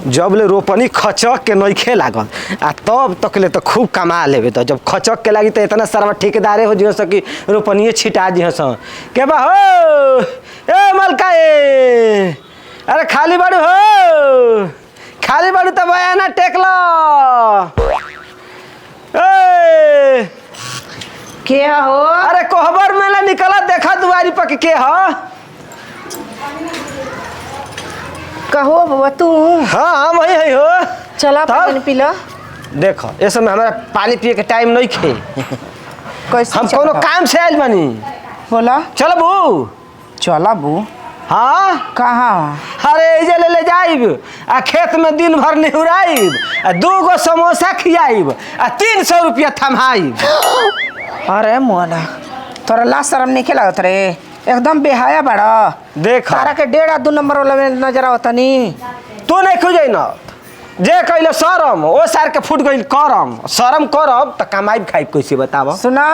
जब ले रोपनी खचक के नइखे लागल आ तब तक ले तो खूब कमा लेबे। तो जब खचक के लागी तो इतना सारा ठेकेदारे हो जियो सकी रोपनिए छिटा जियो स के बा हो ए मलकाए अरे खाली बाड़ू हो खाली बाड़ू तो बयाना टेकलो ए के हो? अरे कोहबर मेला निकला देखा दुआरी पर के ह कहो बाबा तू? हाँ वही है हो। चला पानी पी लो। देखो ये समय हमारा पानी पिए के टाइम नहीं खे। कैसे हम कोनो काम से आइल बानी। बोला चल बू। चला बू। हाँ कहाँ? अरे इजे ले जाइब आ खेत में दिन भर निहुराइब आ 2 गो समोसा खियाइब आ 300 रुपया थमाइब। अरे मोला तोरा ला शरम नहीं लागत रे? एकदम बेहाया बड़ा। देख तारा के 1.5 2 नंबर वाला में नजर आवता नी। तू नहीं खुजै न जे कहले शरम ओ सार के फूट गइल करम शरम करब त कमाइब खाइब कैसे बताव। सुना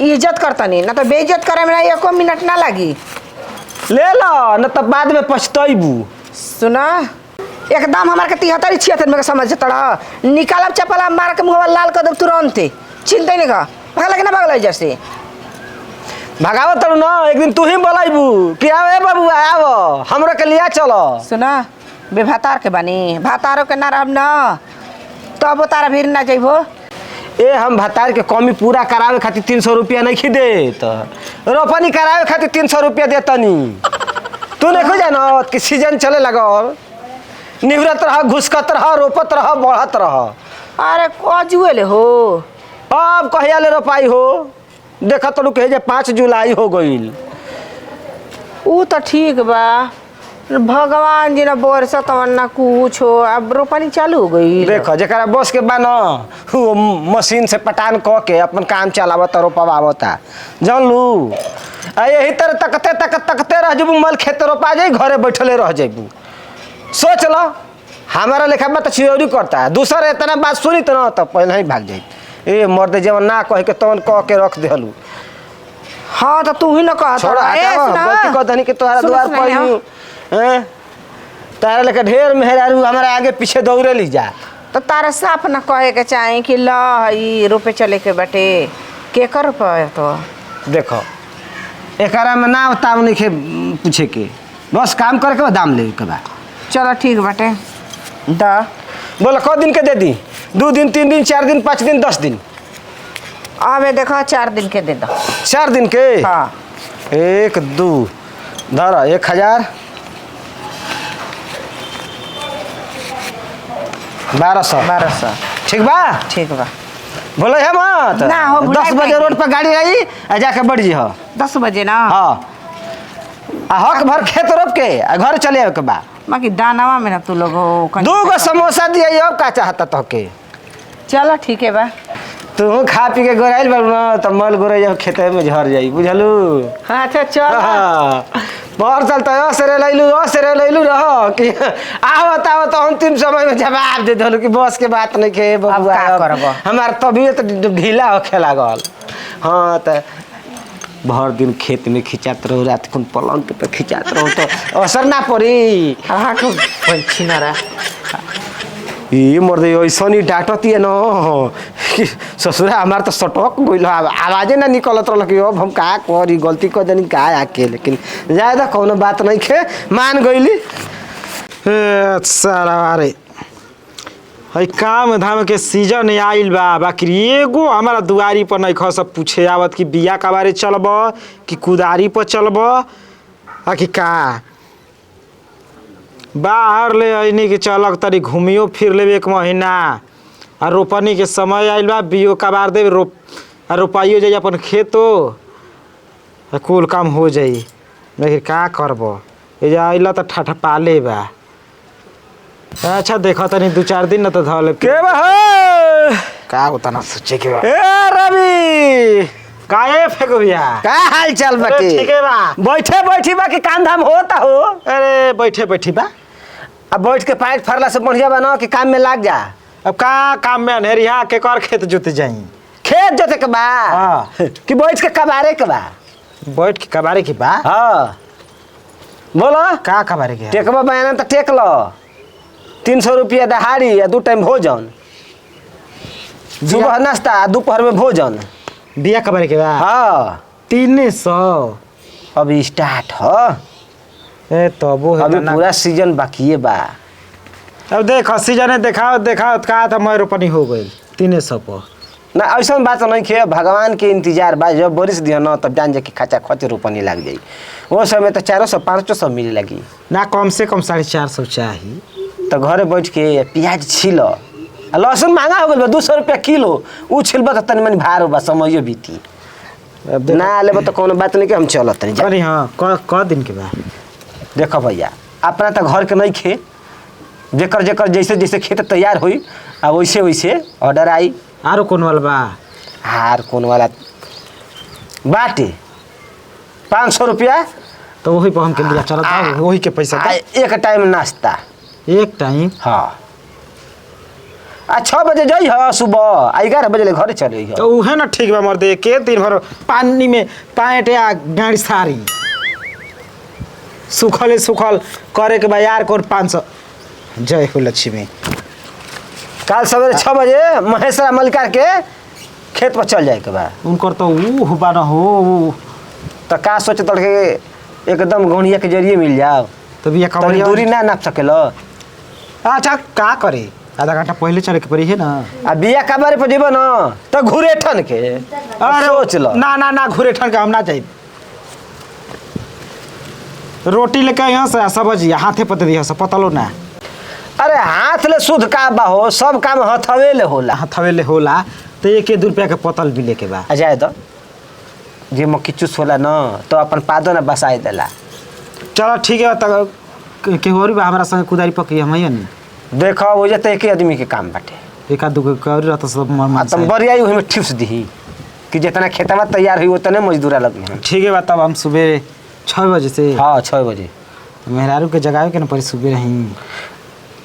इज्जत करता नी ना तो बेइज्जत करे में 1 मिनट ना लगी। ले लो न त बाद में पछतैबू। सुना एकदम हमार के 73 76 में समझ तड़ा निकालब चपला मार के मुंह लाल कर दब तुरंत चिंता नहीं का भाग लगे ना भाग ले जैसे भगावत तरू न एक दिन तू ही बोलाइबू कि आओ ए बाबू आओ हमरो के लिया चलो। सुना बेभातार के बानी भातारो के ना रहब ना तब तारा भीड़ ना जइबो। ए हम भतार के कमी पूरा करावे खातिर 300 रुपया नहीं खी देत रोपनी करावे खातिर 300 रुपया देतनी। तू नहीं खोजा न कि सीजन चले लगल निवरत रह घुसकत रह रोपत रह बढ़त रह। अरे कजुएले हो अब कहिया ले रोपाई हो देखा तो कहे जे 5 जुलाई हो गईल। ऊ तो ठीक बा भगवान जी ना बरसत ना कुछ हो अब रोपनी चालू हो गई। देखो जरा बस के बा न वो मशीन से पटान क के अपन काम चलावता रोपवावता जान लू आ यही तरह तकते तकते रह जबू मल खेत रोपा जाई घरे बैठले रह जाबू। सोच लो हमारा लेखा में तो चियोरी करता है दूसरा इतना बात सुनी तो ना तो पहले ही भाग जाई। ए मर्द जवन ना कह के तवन कह के रख देहलू। हाँ तो तू ही ना कह छोड़ा गलती कर दनी के तोहरा द्वार पर हैं तारा लेके ढेर मेहरारू हमारे आगे पीछे दौड़े ली जा। तो तारा साफ ना कहे के चाहे कि ल ई रोपे चले के बटे के कर पाए। तो देखो एकरा में ना बताव नहीं के पूछे के बस काम करे के दाम ले के बा। चलो ठीक बटे द बोला क दिन के दे दी 2 दिन 3 दिन 4 दिन 5 दिन 10 दिन। आवे देखो 4 दिन के दे दो। 4 दिन के हाँ 1 2 धरा 1000 1200 ठीक बा। ठीक बा बोले है मत ना हो 10 बजे रोड पर गाड़ी आई आ जाके बढ़ जी हो 10 बजे ना। हाँ आ हक भर खेत रोप के आ घर चले आवे के बा। बाकी दानावा में ना तू लोग 2 गो समोसा दिए अब का चाहता तो के। चलो ठीक है बा तू खा पी के गोराइल बारू ना तो मल गोराई जाओ खेते में झर जाई बुझलू। अच्छा चल बहुत चलता है असरे लैलू रहो कि आवत तो अंतिम समय में जवाब दे दलू कि बस के बात नहीं के बबुआ हमार तबीयत ढीला होखे लागल। हाँ तो भर दिन खेत में खिंचात रहो रात को पलंग पे खिंचात रहो तो असर ना पड़ी। हाँ तो पंछी ना ये मर्दे ऐसा नहीं डांटती है न ससुरा हमार तो सटक गई आवाजे ना निकलत रहा कि अब हम का करी गलती कर देनी का आके लेकिन ज़्यादा कोनो बात नहीं खे मान गईली। सारा अरे हई काम धाम के सीजन आइल बा बाकी एगो हमारा दुआरी पर नहीं ख सब पूछे आवत कि बिया का बारे चलब कि कुदारी पर चलब आ कि का बाहर ले अइनी कि चलक तरी घूमियो फिर लेब 1 महीना आ रोपनी के समय आइल बा बियो कबार देब रोपाइयो जाई अपन खेतो कुल काम हो जाई लेकिन का करब ये आइला तो ठठपाले बा। अच्छा देखो तनी 2-4 दिन न तो धल के बा का होता ना सोचे के बा। ए रवि काहे फेंको भैया का हाल चाल बाकी ठीक है बा बैठी बाकी काम धाम होता हो। अरे बैठी बा अब बैठ के पैर फरला से बढ़िया बना कि काम में लाग जा। अब का काम में अनहरिया के कर खेत जोते जाई खेत जोते के बा हाँ कि बैठ के कबारे के बा बैठ के कबारे की बा। हाँ बोलो का कबारे के टेकबा बयाना तो टेक लो 300 रुपया दहाड़ी या 2 टाइम भोजन, सुबह नाश्ता आ दोपहर में भोजन। बिया कबारे के बा हाँ 300। अभी स्टार्ट ह, ए तबो है अभी ना। पूरा सीजन बाकी बा। अब देख सीजन देखाओ का तो मैं रोपनी हो गई 300 पर। ना ऐसा बात नहीं खे, भगवान के इंतजार बा, जब बारिश दिया ना तब जान जा कि खचा खच रोपनी लग जाई। वो समय तो 400-500 मिले लगी। ना कम से कम 450 चाहिए। तो घरे बैठ के प्याज छील, लहसुन महंगा हो गई 200 रुपया किलो, उ छिलब तो तनी मनी भार बा, समझियो बीती। अब देख ना लेब तो कोनो बात नहीं कि हम चलत नहीं। अरे हाँ क दिन के बाद देखो भैया अपना तो घर के नहीं खे, जेकर जेकर जैसे जैसे खेत तैयार हुई अब वैसे वैसे ऑर्डर आई। आरो कौन वाला बा? हार कौन वाला बाटे 500 रुपया, तो वही पर हम के लिया चलत था, वही के पैसा आ था। एक टाइम नाश्ता। एक टाइम हाँ 6 बजे जाइ ह सुबह, 11 बजे ले घरे चले ह। तो उहे ना ठीक बा मर्दे, के दिन भर पानी में पैंट या गाड़ी सारी सुखल करे के बा यार। कौन 500? जय हो लक्ष्मी। काल सवेरे 6 बजे महेशरा मलिकार के खेत पर चल जाए के बा। उनकर तो ऊ बा न हो, तो का सोचे तड़ के एकदम गौनिया के जरिए मिल जाओ, तो बिया तनी कवरिया दूरी ना नाप सकेलो। अच्छा का करे, आधा घंटा पहले चले के पड़ी है ना। आ बिया कबारे पर जेबो न तो घुरे ठन के अरे सोच लो। ना घुरे ठन के हम ना जाए। रोटी लेके यहाँ से सब्जी हाथे पते दिया से पतलो ना। अरे हाथ ले शुद्ध का बा हो, सब काम हथवे ले होला। हथवे ले होला तो 1-2 रुपया के पतल भी लेके बा। आ जाए तो जे मक्की चूस होला न तो अपन पादो न बसाए देला। चलो ठीक है, तब के और भी हमारा संग कुदारी पकड़ी हम ही नहीं। देखो वो जते एक आदमी के काम बाटे, 1-2 के कौरी रहता सब मन तुम बरियाई ओहि में ठिप्स दही कि जितना खेतवा तैयार हुई उतने मजदूरा लगी हैं। ठीक है बा, तब हम सुबह 6 बजे से हाँ 6 बजे। मेहरारू के जगावे के न पड़ी सुबह रही।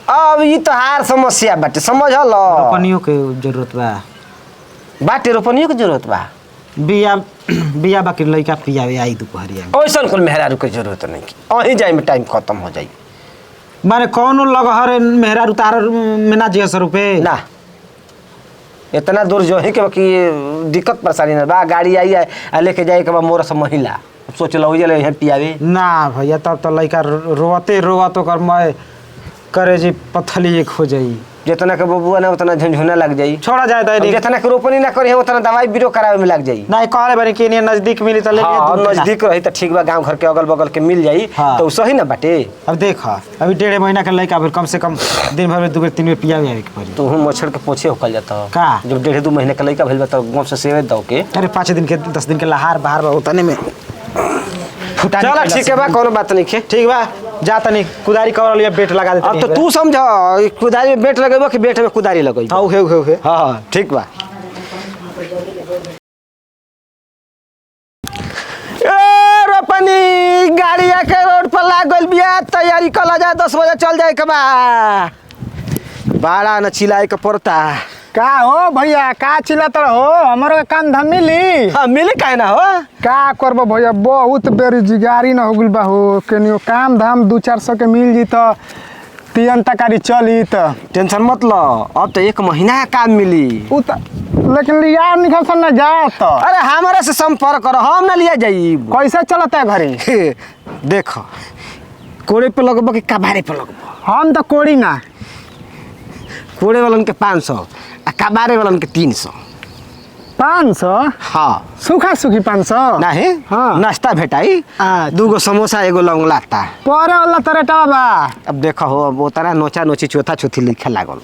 अब ये तो हार समस्या बाटे, समझ लो। रोपनियों के जरूरत बा, बाटे रोपनियों की जरूरत बा। बिया बाकी लइका पियावे आई दोपहरिया में। ऐसा कुल मेहरारू की जरूरत नहीं की, अहीं जाए में टाइम खत्म हो जाई। माने कौनो लगहर मेहरारू तार में ना जिया 100 रुपये ना इतना दूर जो है कि दिक्कत परेशानी ना बा, गाड़ी आई है लेके जाए के बा मोर से महिला सोच लो जले यहाँ पियावे ना भैया। तब तो लइका रोवत ओकर मैं करे जी पथली एक हो जाई। जितना के बबुआ ना उतना झंझुना लग जाई। छोड़ा जाए तो जितना के रोपनी ना करी उतना दवाई बीरो करावे में लग जाई। नहीं कहले बारे कि नहीं नजदीक मिली तो ले हाँ नजदीक रही तो ठीक बा, गांव घर के अगल बगल के मिल जाई। हाँ। तो सही ना बाटे। अब देख अभी 1.5 महीना के लइका फिर कम से कम दिन भर में 2-3 बेर पियावे आवे के पड़ी। तो हम मच्छर के पोछे होकल जाता हो का जब 1.5-2 महीने का लड़का भेल बा तो गांव से सेवे दो के। अरे 5 दिन के 10 दिन के लहार बाहर बा उतने में फुटा। चलो ठीक है बा, कोनो बात नहीं खे। ठीक बा, जा तनी कुदारी कवर लिया बेट लगा देते। अब तो तू समझ कुदारी में बेट लगेबो कि बेट में कुदारी लगेबो। हाँ उहे हाँ ठीक बा। ए रोपनी गाड़ी आके रोड पर लाग गइल बिया, तैयारी कला जाए 10 बजे चल जाए के बा। बाड़ा न चिल्लाए के पड़ता। का हो भैया, का चिल्लात हो? हमारो काम धाम मिली? हाँ मिले काहे ना हो। का करबो भैया, बहुत बेरोजगारी न हो गइल बा हो। केनियो काम धाम 200-400 के मिल जी तो तीन तकारी चली तो टेंशन मत लो, अब तो 1 महीना का काम मिली। लेकिन लिया निकल सन न जा तो। अरे हमारे से संपर्क करो, हम ना लिया जाई। कैसे चलता है घरे? देखो कोड़े पे लगबो कि कबारे पे लगबो। हम तो कोड़ी ना, कोड़े वालन के 500 आ कबारे वालन के 300। 500? हाँ सूखा सूखी 500? नहीं हाँ। नाश्ता भेटाई, अच्छा। 2 समोसा 1 लौंग लाता। परे वाला तो रेटवा बा। अब देखो हो वो तारा नोचा नोची चौथा चौथी लिखे लागल,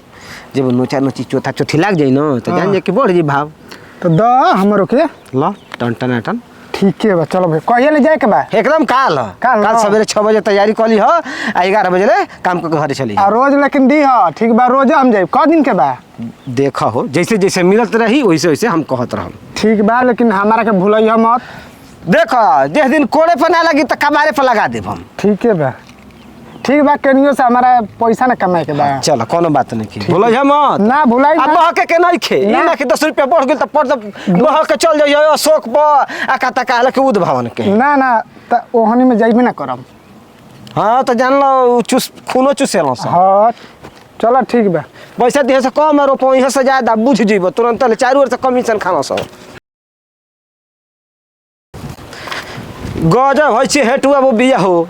जब नोचा नोची चौथा चौथी लाग जाई न तो जान जे कि बढ़ जी भाव। तो द हमरो के लो टन टन टन ठीक है बा। चलो भाई कहिए ले जाए के बा? एकदम काल काल सवेरे 6 बजे तैयारी कली हो, आ 11 बजे ले काम के घरे चली। आ रोज लेकिन दी हो ठीक बा, रोज हम जाए। क दिन के बा? देखा हो जैसे जैसे मिलत रही वैसे वैसे हम कहत रहम। ठीक बा, लेकिन हमारा के भूलिए मत। देखो जिस दिन कोड़े पर ना लगी तो कबारे पर लगा देब हम। ठीक है बा, ठीक बा। केनियो से हमारा पैसा ना कमाए के बा। चलो कोनो बात नहीं की, बोलो जा मत ना भुलाई अब ना। बहके के नहीं खे ना। ना कि 10 रुपया बढ़ गेल तो पर बह के चल जाइयो अशोक पर आ कता कहले कि उद भवन के। ना ना त ओहनी में जाइबे ना करम। हाँ तो जान लो चूस खूनो चूसेलो सब। हाँ चलो ठीक बा। पैसा दिहे से कम और रोपो यहाँ से ज्यादा बुझ जीबो तुरंत ले चारों ओर से कमीशन खाना सब गजब होइ छे हेटुआ वो बिया हो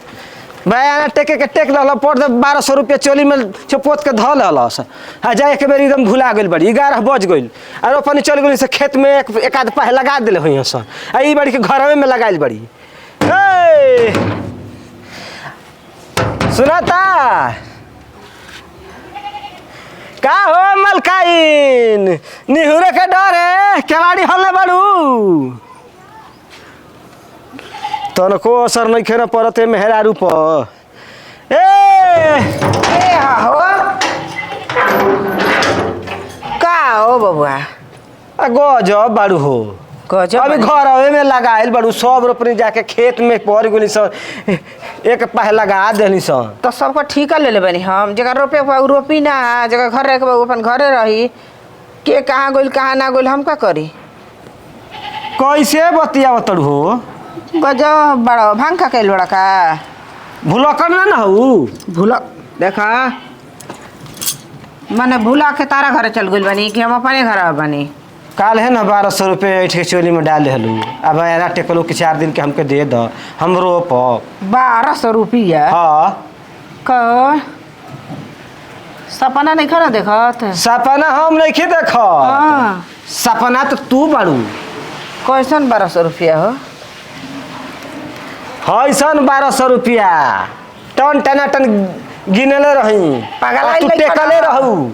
बयाना टेके के टेक लल पड़ 1200 रुपया चोली में चपोत के धल लस आ जाए एक बेर एकदम भुला गेल बड़ी 11 बज गइल और अपन चल गेल से खेत में एक आध पाह लगा देले होई स आ ई बड़ी के घरवे में लगाइल बड़ी ए सुनाता का हो मलकाइन निहुरे के डर है केवाड़ी हल्ले बड़ू तनको असर नहीं खेना पड़ते मेहरारू पर ए हो का हो बबुआ गजब बाड़ू हो गजब अभी घर में लगाइल बाड़ू सब रोपनी जाके खेत में पड़ गई सन एक पाह लगा देनी सन तो सबको ठीका ले ले बनी हम जगह रोपे के बा उ रोपी ना जगह घर रहे के बा उ अपन घरे रही के कहाँ गइल कहाँ ना गइल हम का करी कैसे बतिया तड़ू हो गजब बड़ा भांग खा कैल बड़ा का भूलकर ना हो भूला देखा माने भूला के तारा घरे चल गइल बनी कि हम अपने घर बनी काल है ना 1200 रुपये ऐठ के चोली में डाल हलू अब एना टेकलो कि 4 दिन के हमके दे द हम रोप 1200 रुपया हाँ क सपना नहीं खरा देखत सपना हम नहीं देख हाँ सपना तो तू बाड़ू कैसन 1200 रुपया हो हैसन 1200 रुपया टन टनाटन गिनले रही पागल आ तू आइल टेकले लइका। रहू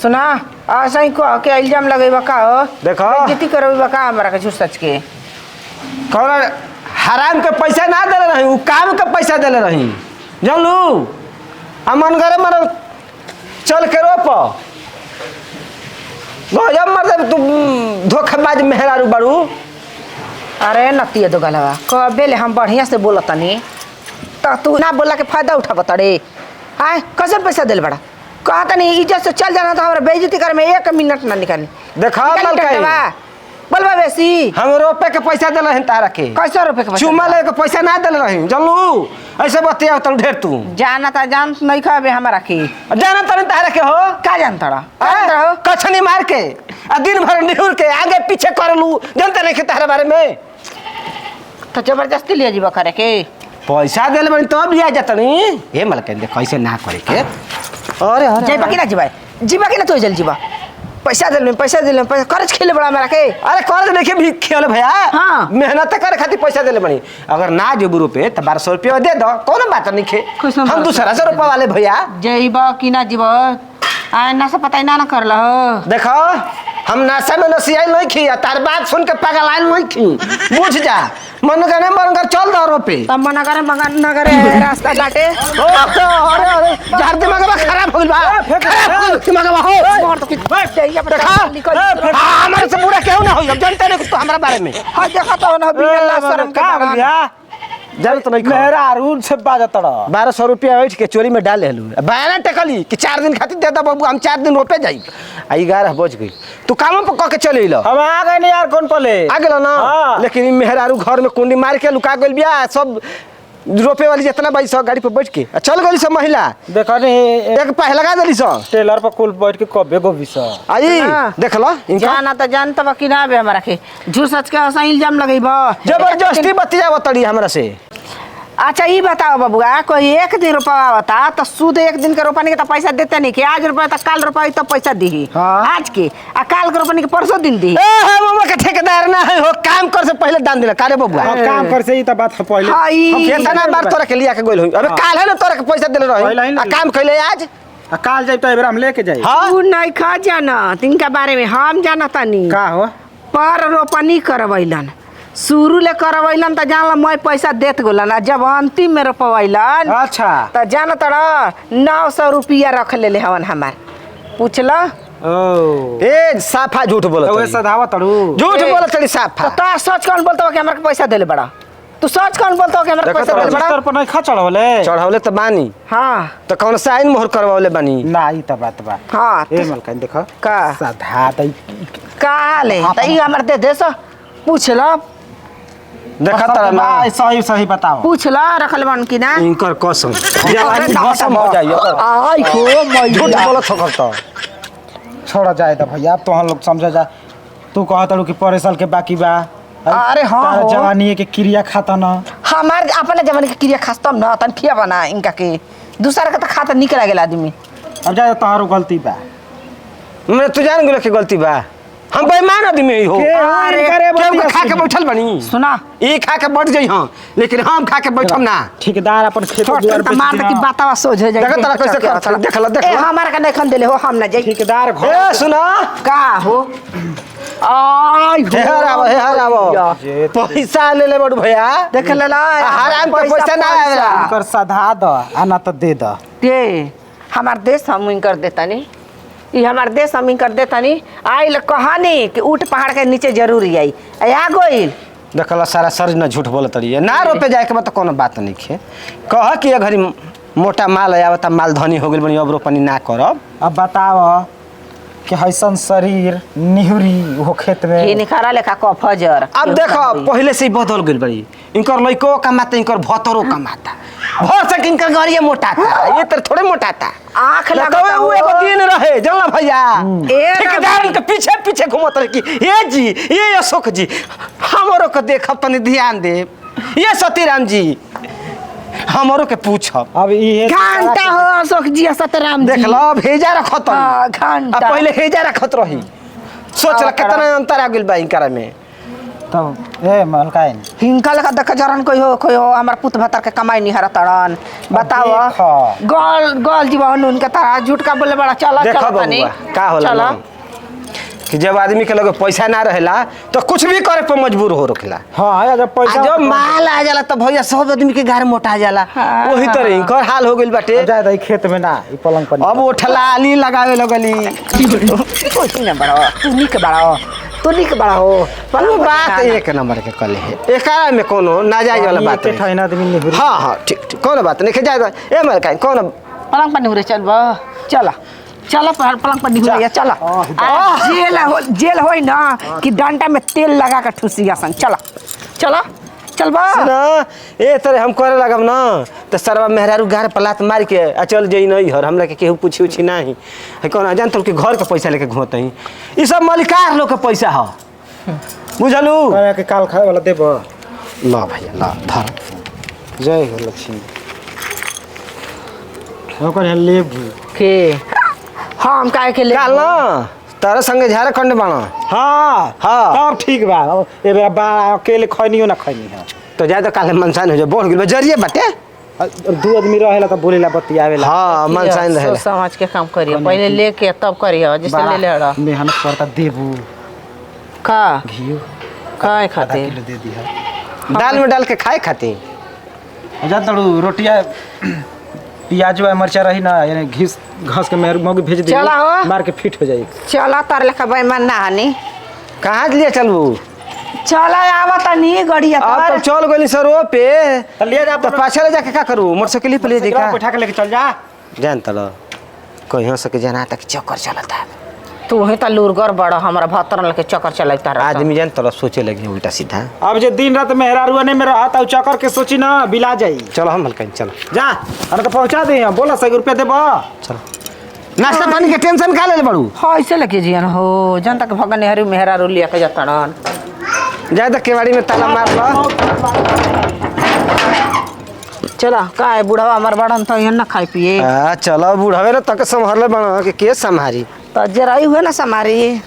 सुना ऐसा ही कह के इल्जाम लगेबा का हो देखो। बेइज्जती करबा का हमरा के झूठ सच के कौन हराम के पैसा ना देले रही उ काम के पैसा देले रही जानलू अमन करे मर चल के रोप गजब मर दे तू धोखेबाज मेहरारू बाड़ू अरे नतिया दो गलवा कबे ले हम बढ़िया से बोलतनी तो तू ना बोला के फायदा उठाब तड़े आय कैसे पैसा दिल बड़ा कहता नहीं इज्जत से चल जाना तो हमारा बेइज्जती करे में 1 मिनट ना निकाली देखा निकाली मलकाई टकटवा। बोलबा बेसी हम रोपे के पैसा देले हन तारा के कैसे रुपए के पैसा चुमा ले के पैसा ना देले रही जानलू ऐसे बतिया तू ढेर तू जाना था जान नहीं खाबे हमारा की जाना तनी तारा के हो का जानता रहा हो कछनी मार के आ दिन भर निहुर के आगे पीछे कर लू जानते नहीं के तारे बारे में तो जबरदस्ती ले जीवा करे के पैसा देले बनी तब लिया जातनी हे मलकाई दे कैसे ना करे के अरे अरे जाइबा कि ना जीवा कि ना तो जल जीवा पैसा दिल पैसा करज खेले बड़ा हमारा के अरे कर देखे भी खेल भैया हाँ। मेहनत करे खातिर पैसा देले बनी अगर ना जेबू रुपए तो 1200 रुपया दे दो कौन बात नहीं खे कैसन हम 1200 दूसरा 100 रुपया वाले भैया जइबा कि ना जीवा आ ना से पता ही ना कर लो देखो हम नाशा में नसियाई नहीं खी तार बात सुन के पागल आइल नहीं खी बुझ जा मन कर चल दो रुपए तब मना करे मगन ना करे रास्ता काटे अरे अरे जार दिमाग खराब हो गइल बा खराब दिमाग हो मोर तो जाइया पर देखा निकल हमारे से बुरा क्यों ना हो अब जानते नहीं तो हमारा बारे में हां देखा तो ना बिना शर्म के बगान। जान तो नहीं मेरा अरुण से बाजा तड़ा 1200 रुपया बैठ के चोरी में डाल हेलू बयाना टेकली कि 4 दिन खातिर दे दो बाबू हम 4 दिन रोपे जाई आ 11 बज गई तू काम पर कह के चले लो हम आ गए नहीं यार कौन पले आ गेलो ना हाँ। लेकिन ई मेहरारू घर में कुंडी मार के लुका गइल बिया सब रोपे वाली जितना बाई सब गाड़ी पर बैठ के आ चल गइल सब महिला देखा नहीं एक पाह लगा देली सब टेलर पर कुल बैठ के कबे गो विसा आई हाँ। देख लो इनका जाना तो जानता बा कि ना बे हमारा के झूठ सच के ऐसा इल्जाम लगेबा जबरदस्ती बतिया बतड़ी हमरा से अच्छा ये बताओ बबुआ कोई 1 दिन रुपया बता तो सूद 1 दिन के रोपनी के तो पैसा देते नहीं कि आज रुपया तो काल रुपया तो पैसा दी हाँ। आज के आ काल के रोपनी के परसों दिन दी ए हम के ठेकेदार ना है हो काम कर से पहले दान दिला कारे बबुआ अब काम कर से ही तो बात है पहले हाँ, ई- हम केतना बार तोरा के लिया के गइल होई अबे काल है ना तोरा के पैसा देले पहले रही ही आ ना काम कइले आज आ काल जाए तो एबरा हम लेके जाए हां तू नहीं खा जाना तिनका बारे में हम जाना तनी का हो पर रोपनी करवैलन शुरू ले करवैलन तो जानला मैं पैसा देत गोलन आ जब अंतिम में रोपवैलन अच्छा तो जान तड़ा 900 रुपया रख ले हवन हमार पूछला ओ ए साफा झूठ बोलत ओए रही। सदावा तड़ू झूठ ए, बोलत रही तो साफा ता सच कौन बोलता हो कि हमरा के पैसा देले बड़ा तू सच कौन बोलता हो कि हमरा के देखो पैसा तो देले बड़ा रजिस्टर पर नहीं खा चढ़वले चढ़ावले तो बानी हां तो कौन साइन मोहर करवावले बानी ना ई तो बात बा हां ए मलकान देखो का साधा तई का ले तई हमर दे दे सो पूछला देखा तारा ना सही सही बताओ पूछ ला रखल बन की ना इनकर कसम जवानी कसम हो जाइए आई हो झूठ मैया बोलत हो करता छोड़ा जाए तो भैया अब तो हम लोग समझा जा तू कहत कि 5 साल के बाकी बा अरे हाँ तारा हो। जवानी के क्रिया खाता ना हमार अपने जमाने के क्रिया खास्तम न तन खिया बना इनका के दूसरा के तो खाता निक लागेला आदमी अब जाए तोहारो गलती बा मैं तू जान गेलो के गलती बा हम बेईमान आदमी हो केहू खा के बैठल बनी सुना ई खा के बैठ जाई हां लेकिन हम खा के बैठम ना ठेकेदार अपन खेत दुआर छोट मार दे की बातावा सोझ हो जाए देखा तारा कैसे करता देख ला देख ए ला हमार का नहीं खन देले हो हम ना जाई ठेकेदार घर ए सुना का हो आई हे हरावो पैसा ले ले बड़ू भैया देख ले ला हराम के पैसा ना आवेला कर सधा द आ ना तो दे द दे हमार देश हम इन कर देता नहीं ये हमार देश हम इन कर देता नहीं आई ल कहानी कि ऊट पहाड़ के नीचे जरूर आई आ गइल देखला सारा सर ना झूठ बोलत रही है ना रोपे जाए के बाद तो कोनो बात नहीं खे कह कि ये घरी मोटा माल आवता माल धनी हो गेल बनी अब रोपनी ना करब अब बताओ कि हैसन शरीर निहुरी वो खेत में ही निखारा लेखा क फजर अब देखो पहले से ही बदल गेल बड़ी इनकर लइको कमाता इनकर भतरो कमाता भर से इनकर घरिया मोटाता ये तर थोड़े मोटाता आँख लगता लगता वो एगो दिन रहे जानला भैया ए ठेकेदार के पीछे पीछे घूमत रहे कि ये जी ये अशोक जी हमरो को देख तनी ध्यान दे ये सतीराम जी हमरो के पूछब अब ये घंटा हो अशोक जी सतराम जी देख लो भेजा रखत हाँ, घंटा। अब पहले भेजा रखत रही सोच ल कितना अंतर आ गेल बा इनकर में तब ए मलकाइन हिंका लगा देख जरन कोई हो हमार पुत भतर के कमाई नहीं हरा तड़न बताओ देखो। गल गल जीवन उनके तारा झूठ का बोले बड़ा चला देखो चला तनी बबुआ का होला चला ना कि जब आदमी के लगे पैसा ना रहेला तो कुछ भी करे पे मजबूर हो रोकेला हां जब पैसा जब माल आ जाला तो भैया सब आदमी के घर मोटा जाला हाँ। वही तरह इनकर हाल हो गेल बाटे जाए दई खेत में ना ई पलंग पर अब उठलाली लगावे लगली कोई ना बड़ा तू निक बड़ा हो वो बात एक नंबर के कले है एकरा में कोनो नाजायज वाला बात के नहीं ठैना आदमी निहुरी हां हां ठीक कोनो बात नहीं जाए ए मर का कोनो पलंग पर निहुरे चल बा चला चला पलंग पर निहुरे चला जेल होई ना कि डंडा में तेल लगा के ठुसिया सन चला चला चल बा ना ए तरह हम करे लगब ना तो सरवा मेहरारू गार पलात मार के आ चल जई नहीं हर हमरा के केहू पूछी उछी नहीं है कौन जान तो के घर के पैसा लेके घुमत ही ई सब मलिकार लोग के पैसा ह बुझलू करे के काल खाए वाला देबो ला भैया ला धर जय हो लक्ष्मी ओकर लेबू के हम काहे के ले काल ना तारा संगे झारखंड बना हां हाँ। तब ठीक बा ए बा अकेले खैनियो ना खैनी है तो जाए तो काल मनसान हो जाए बोल गेल जरिए बाटे दू आदमी रहेला तो बोलेला बतियावेला हां मनसान सोच रहेला समझ के काम करियो पहले लेके तब करियो जैसे ले ले हड़ा मेहनत करता देबू का घियो काय आधा खाते किलो दे दिया दाल में डाल के खाए खाती जा तड़ू रोटिया प्याज व मिर्चा रही ना यानी घिस घास के मेहर मग भेज दे चला हो। मार के फिट हो जाई चला तार लेखा बेईमान ना हनी कहाँ लिए चलबू चला आवता नहीं गड़िया अब तार तो चल गली सरो पे तो ले जा तो पाछे ले जाके का करू मोटरसाइकिल पे ले जाए का बैठा के लेके चल जा जान तलो कहीं सके जना तक चक्कर चलता है तू ही त लूरगर बड़ा हमरा भतर लेके चक्कर चलैता रहा आदमी जान तलो सोचे लगी उल्टा सीधा अब जे दिन रात मेहरारुआ ने में रहत और चक्कर के सोची ना बिला जाई चलो हम हल्का चलो जा अरे तो पहुंचा दे बोला 100 रुपया देबो चलो नाश्ता पानी के टेंशन का ले बड़ू हाँ ऐसे लेके जियन हो जनता के भगन नेहरू मेहरारू लिया के जतड़न जाए तो केवाड़ी में ताला मार लो चला का है बुढ़वा हमार बड़न तो यहाँ ना खाए पिए चलो बूढ़ावे ना तक संभाल ले बना के संभारी तो जराई हुए ना समारी